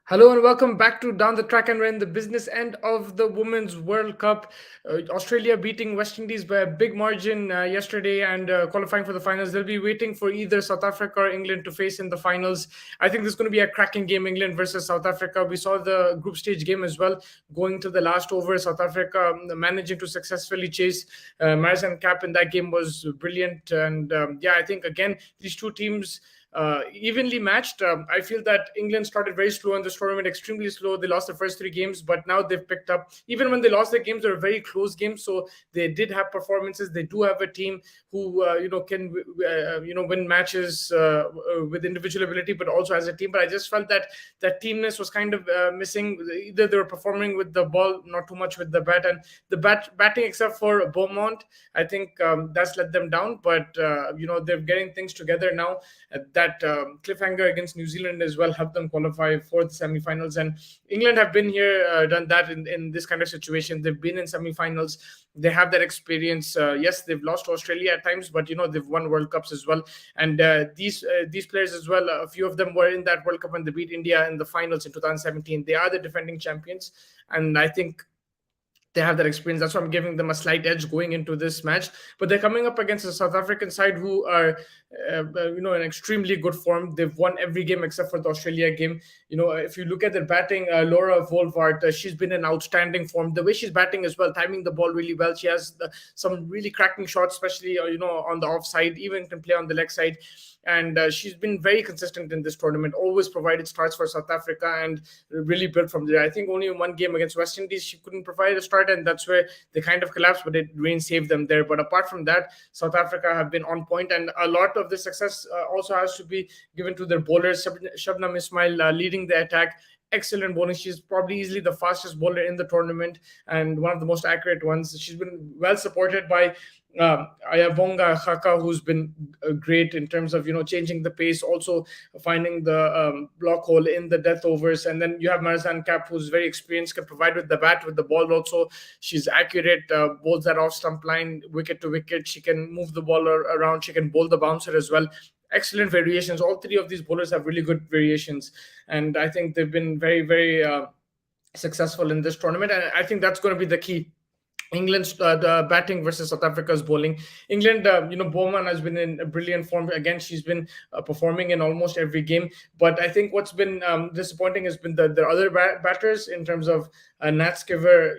Hello and welcome back to Down the Track, and we're in the business end of the Women's World Cup. Australia beating West Indies by a big margin yesterday and qualifying for the finals. They'll be waiting for either South Africa or England to face in the finals. I think this is going to be a cracking game, England versus South Africa. We saw the group stage game as well, going to the last over. South Africa managing to successfully chase Maris Cap in that game was brilliant. And yeah, I think again, these two teams evenly matched. I feel that England started very slow in this tournament, extremely slow. They lost the first three games, but now they've picked up. Even when they lost their games, they were very close games. So they did have performances. They do have a team who can win matches with individual ability, but also as a team. But I just felt that that teamness was kind of missing. Either they were performing with the ball, not too much with the bat, and the batting, except for Beaumont, I think that's let them down. But they're getting things together now. That cliffhanger against New Zealand as well helped them qualify for the semi-finals. And England have been here, done that in this kind of situation. They've been in semi-finals. They have that experience. Yes, they've lost to Australia at times, but they've won World Cups as well. And these players as well, a few of them were in that World Cup when they beat India in the finals in 2017. They are the defending champions, and I think they have that experience. That's why I'm giving them a slight edge going into this match. But they're coming up against a South African side who are, in extremely good form. They've won every game except for the Australia game. If you look at their batting, Laura Volvart, she's been in outstanding form. The way she's batting as well, timing the ball really well. She has some really cracking shots, especially on the offside. Even can play on the leg side. And she's been very consistent in this tournament, always provided starts for South Africa and really built from there. I think only in one game against West Indies, she couldn't provide a start, and that's where they kind of collapsed, but Rain saved them there. But apart from that, South Africa have been on point, and a lot of the success also has to be given to their bowlers. Shabnam Ismail leading the attack. Excellent bowling. She's probably easily the fastest bowler in the tournament and one of the most accurate ones. She's been well supported by Ayabonga Khaka, who's been great in terms of changing the pace, also finding the block hole in the death overs. And then you have Marizan Cap, who's very experienced, can provide with the bat, with the ball also. She's accurate, bowls that off stump line, wicket to wicket. She can move the ball around. She can bowl the bouncer as well. Excellent variations. All three of these bowlers have really good variations, and I think they've been very, very successful in this tournament. And I think that's going to be the key. England's the batting versus South Africa's bowling. England, Bowman has been in a brilliant form. Again, she's been performing in almost every game. But I think what's been disappointing has been the other batters in terms of Nat Skiver,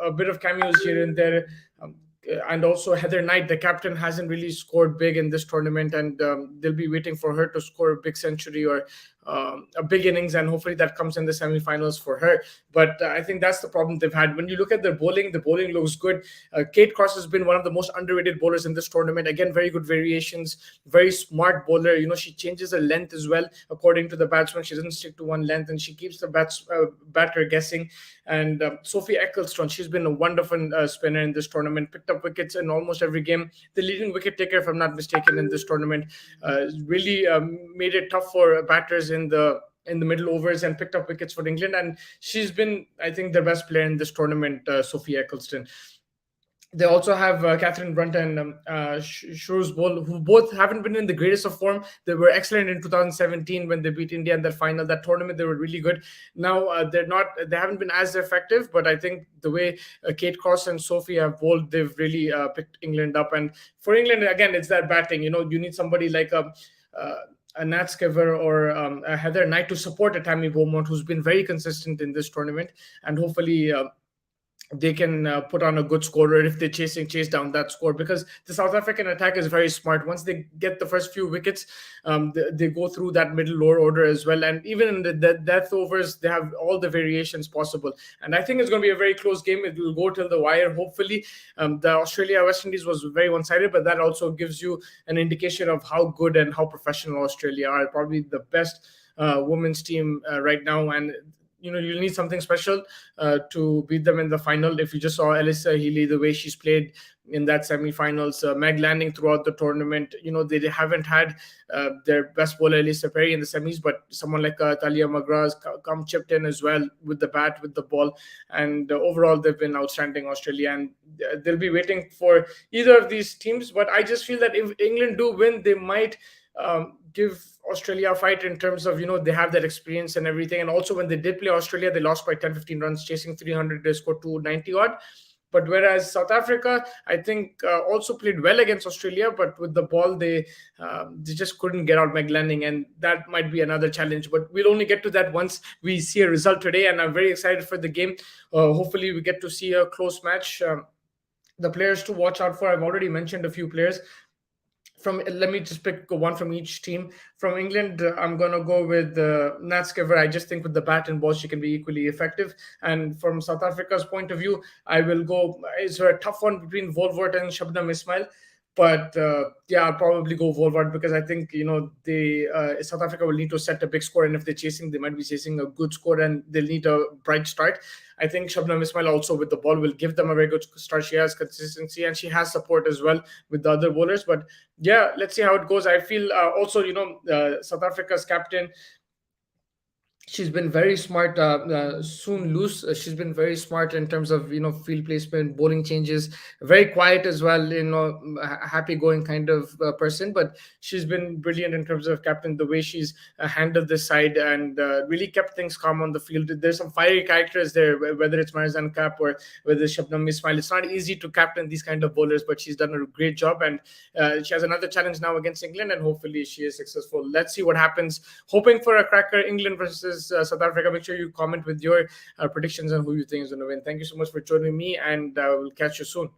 a bit of cameos here and there. And also Heather Knight, the captain, hasn't really scored big in this tournament, and they'll be waiting for her to score a big century or a big innings, and hopefully that comes in the semi-finals for her. But I think that's the problem they've had. When you look at their bowling, the bowling looks good. Kate Cross has been one of the most underrated bowlers in this tournament. Again, very good variations, very smart bowler. She changes her length as well according to the batsman. She doesn't stick to one length, and she keeps the batter guessing. And Sophie Ecclestone, she's been a wonderful spinner in this tournament, picked up wickets in almost every game. The leading wicket taker, if I'm not mistaken, in this tournament, really made it tough for batters in the middle overs and picked up wickets for England. And she's been, I think, the best player in this tournament, Sophie Ecclestone. They also have Catherine Brunt and Shrewsbury, who both haven't been in the greatest of form. They were excellent in 2017 when they beat India in that final. That tournament, they were really good. Now they haven't been as effective, but I think the way Kate Cross and Sophie have bowled, they've really picked England up. And for England, again, it's that batting. You need somebody like a Nat Skiver or a Heather Knight to support a Tammy Beaumont, who's been very consistent in this tournament, and hopefully they can put on a good score, or if they chase down that score, because the South African attack is very smart. Once they get the first few wickets, they go through that middle lower order as well, and even in the death overs, they have all the variations possible. And I think it's going to be a very close game. It will go till the wire, hopefully. The Australia West Indies was very one-sided, but that also gives you an indication of how good and how professional Australia are. Probably the best women's team right now, and you'll need something special to beat them in the final. If you just saw Alyssa Healy, the way she's played in that semi-finals, Meg Lanning throughout the tournament, they haven't had their best bowler Alyssa Perry in the semis, but someone like Talia McGrath come chipped in as well with the bat, with the ball, and overall they've been outstanding, Australia, and they'll be waiting for either of these teams. But I just feel that if England do win, they might give Australia fight in terms of, they have that experience and everything. And also when they did play Australia, they lost by 10, 15 runs, chasing 300. They scored 290 odd. But whereas South Africa, I think, also played well against Australia, but with the ball, they just couldn't get out McLending, and that might be another challenge. But we'll only get to that once we see a result today, and I'm very excited for the game. Hopefully, we get to see a close match. The players to watch out for, I've already mentioned a few players. Let me just pick one from each team. From England, I'm gonna go with Nat Skiver. I just think with the bat and ball, she can be equally effective. And from South Africa's point of view, I will go. It's a tough one between Volvert and Shabnam Ismail. But yeah, I'll probably go Volvard because I think South Africa will need to set a big score, and if they're chasing, they might be chasing a good score, and they'll need a bright start. I think Shabnam Ismail also with the ball will give them a very good start. She has consistency and she has support as well with the other bowlers. But yeah, let's see how it goes. I feel also South Africa's captain, she's been very smart. Soon loose. She's been very smart in terms of field placement, bowling changes. Very quiet as well. Happy going kind of person. But she's been brilliant in terms of captain. The way she's handled this side and really kept things calm on the field. There's some fiery characters there, whether it's Marizan Kapp or whether it's Shabnam Ismail. It's not easy to captain these kind of bowlers, but she's done a great job. And she has another challenge now against England, and hopefully she is successful. Let's see what happens. Hoping for a cracker. England versus South Africa. Make sure you comment with your predictions on who you think is going to win. Thank you so much for joining me, and we'll catch you soon.